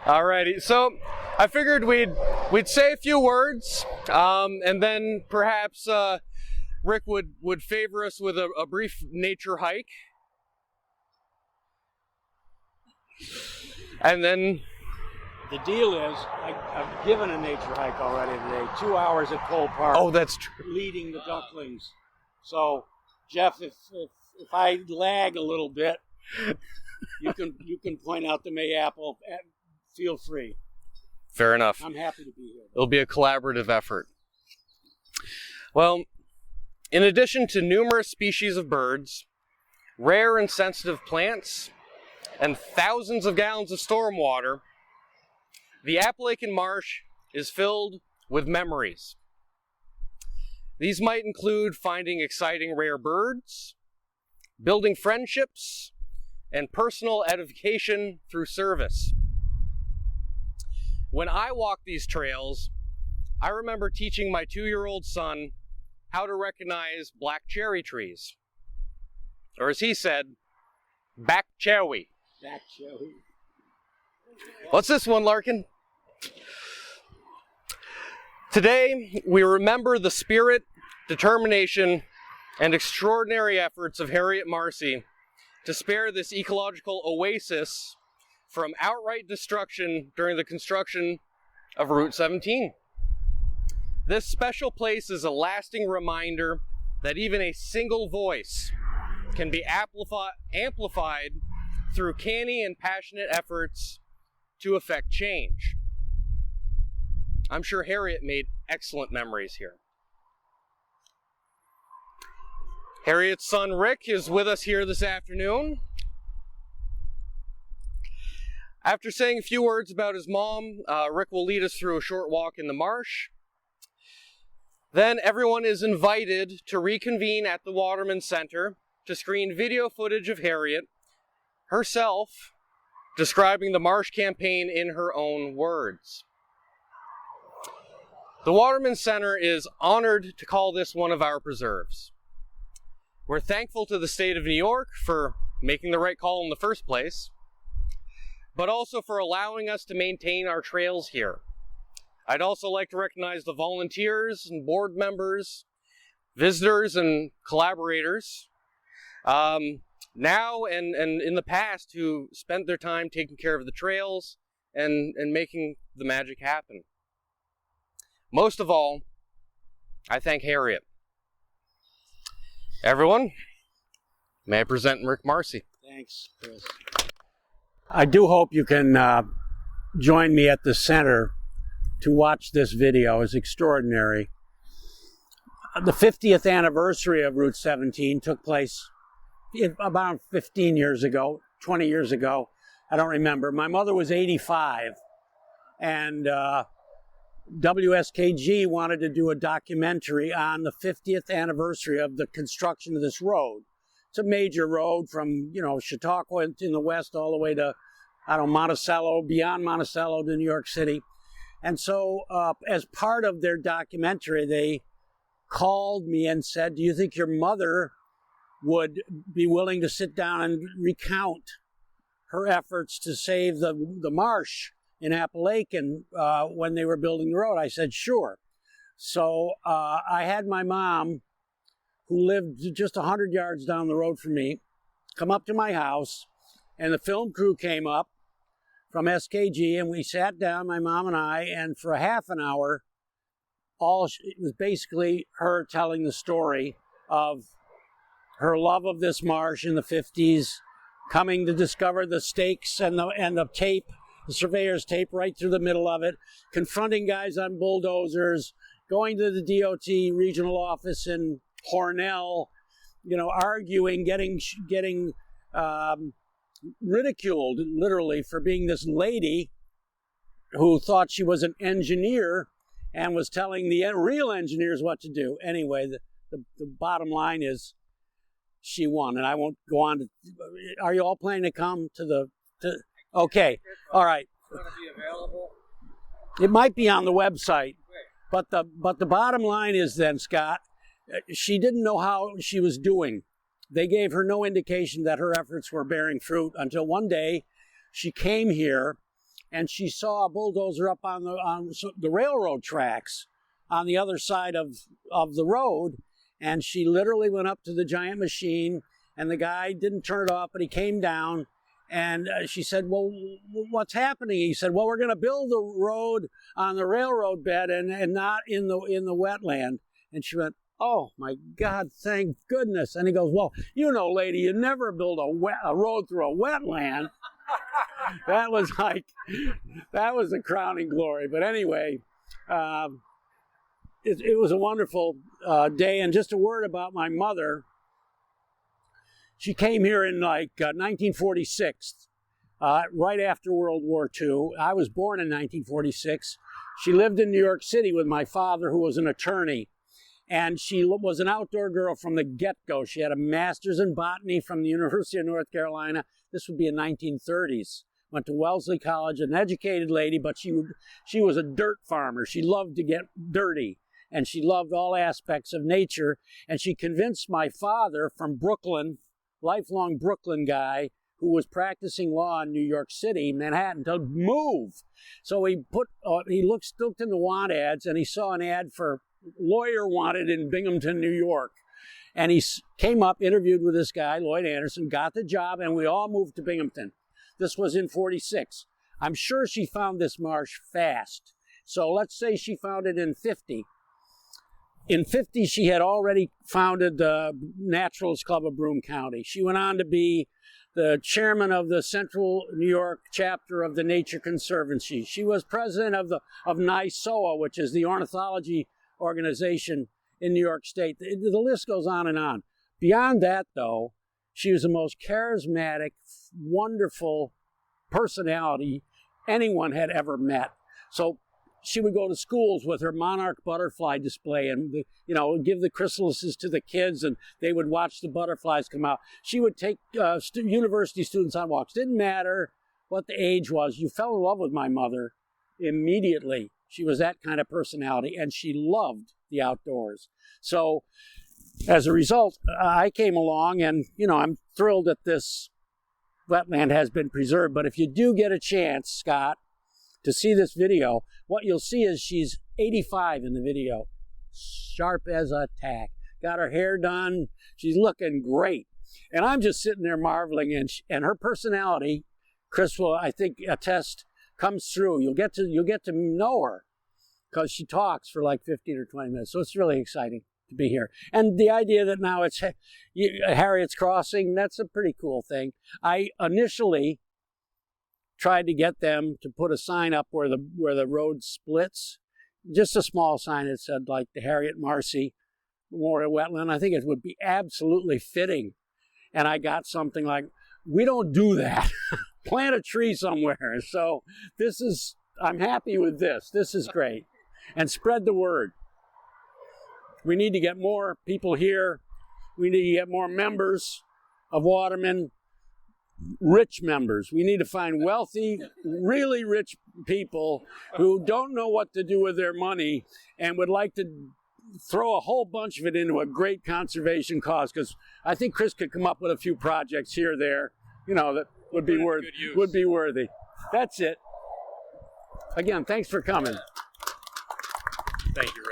Alrighty, so I figured we'd say a few words, and then perhaps Rick would favor us with a brief nature hike, and then the deal is I've given a nature hike already today, 2 hours at Cole Park. Oh, that's true. Leading the ducklings. So, Jeff, if I lag a little bit, you can point out the mayapple. Feel free. Fair enough. I'm happy to be here. It'll be a collaborative effort. Well, in addition to numerous species of birds, rare and sensitive plants, and thousands of gallons of storm water, the Apalachin Marsh is filled with memories. These might include finding exciting rare birds, building friendships, and personal edification through service. When I walk these trails, I remember teaching my 2-year-old son how to recognize black cherry trees. Or as he said, back cherry. Back cherry. What's this one, Larkin? Today, we remember the spirit, determination, and extraordinary efforts of Harriet Marsi to spare this ecological oasis from outright destruction during the construction of Route 17. This special place is a lasting reminder that even a single voice can be amplified through canny and passionate efforts to effect change. I'm sure Harriet made excellent memories here. Harriet's son Rick is with us here this afternoon. After saying a few words about his mom, Rick will lead us through a short walk in the marsh. Then everyone is invited to reconvene at the Waterman Center to screen video footage of Harriet herself describing the Marsh campaign in her own words. The Waterman Center is honored to call this one of our preserves. We're thankful to the state of New York for making the right call in the first place, but also for allowing us to maintain our trails here. I'd also like to recognize the volunteers and board members, visitors and collaborators, now and in the past, who spent their time taking care of the trails and making the magic happen. Most of all, I thank Harriet. Everyone, may I present Rick Marsi. Thanks, Chris. I do hope you can join me at the center to watch this video. It's extraordinary. The 50th anniversary of Route 17 took place about 15 years ago, 20 years ago. I don't remember. My mother was 85, and WSKG wanted to do a documentary on the 50th anniversary of the construction of this road. It's a major road from, Chautauqua in the west all the way to, Monticello, beyond Monticello to New York City. And so as part of their documentary, they called me and said, do you think your mother would be willing to sit down and recount her efforts to save the marsh in Apalachin when they were building the road? I said, sure. So I had my mom, who lived just 100 yards down the road from me, come up to my house, and the film crew came up from SKG, and we sat down, my mom and I, and for a half an hour, it was basically her telling the story of her love of this marsh in the 50s, coming to discover the stakes and the tape, the surveyor's tape right through the middle of it, confronting guys on bulldozers, going to the DOT regional office in Hornell, arguing, getting ridiculed literally for being this lady who thought she was an engineer and was telling the real engineers what to do. Anyway, the bottom line is she won, and I won't go on to. Are you all planning to come to okay, all right. It's going to be available. It might be on the website, but the bottom line is then, Scott, she didn't know how she was doing. They gave her no indication that her efforts were bearing fruit until one day she came here and she saw a bulldozer up on the railroad tracks on the other side of the road, and she literally went up to the giant machine, and the guy didn't turn it off, but he came down, and she said, well, what's happening? He said, well, we're going to build the road on the railroad bed and not in the wetland. And she went, oh my God, thank goodness. And he goes, well, you know, lady, you never build a road through a wetland. That was a crowning glory. But anyway, it was a wonderful day. And just a word about my mother. She came here in 1946, right after World War II. I was born in 1946. She lived in New York City with my father, who was an attorney. And she was an outdoor girl from the get-go. She had a master's in botany from the University of North Carolina. This would be in 1930s. Went to Wellesley College, an educated lady, but she was a dirt farmer. She loved to get dirty, and she loved all aspects of nature. And she convinced my father from Brooklyn, lifelong Brooklyn guy, who was practicing law in New York City, Manhattan, to move. So he looked in the want ads, and he saw an ad for lawyer wanted in Binghamton, New York. And he came up, interviewed with this guy, Lloyd Anderson, got the job, and we all moved to Binghamton. This was in 46. I'm sure she found this marsh fast. So let's say she found it in 50. In 50, she had already founded the Naturalist Club of Broome County. She went on to be the chairman of the Central New York chapter of the Nature Conservancy. She was president of NYSOA, which is the ornithology organization in New York State. The list goes on and on. Beyond that, though, she was the most charismatic, wonderful personality anyone had ever met. So she would go to schools with her monarch butterfly display and, give the chrysalises to the kids, and they would watch the butterflies come out. She would take university students on walks. Didn't matter what the age was. You fell in love with my mother immediately. She was that kind of personality, and she loved the outdoors. So as a result, I came along, and, I'm thrilled that this wetland has been preserved. But if you do get a chance, Scott, to see this video, what you'll see is she's 85 in the video, sharp as a tack, got her hair done, she's looking great. And I'm just sitting there marveling, and her personality, Chris will, I think, attest, comes through. You'll get to know her because she talks for like 15 or 20 minutes. So it's really exciting to be here. And the idea that now it's Harriet's Crossing, that's a pretty cool thing. I initially tried to get them to put a sign up where the road splits, just a small sign that said like the Harriet Marsi Memorial Wetland. I think it would be absolutely fitting. And I got something like, we don't do that. Plant a tree somewhere. So I'm happy with this. This is great. And spread the word. We need to get more people here. We need to get more members of Waterman, rich members. We need to find wealthy, really rich people who don't know what to do with their money and would like to throw a whole bunch of it into a great conservation cause, because I think Chris could come up with a few projects here or there, that would be worthy. That's it. Again, thanks for coming. Thank you.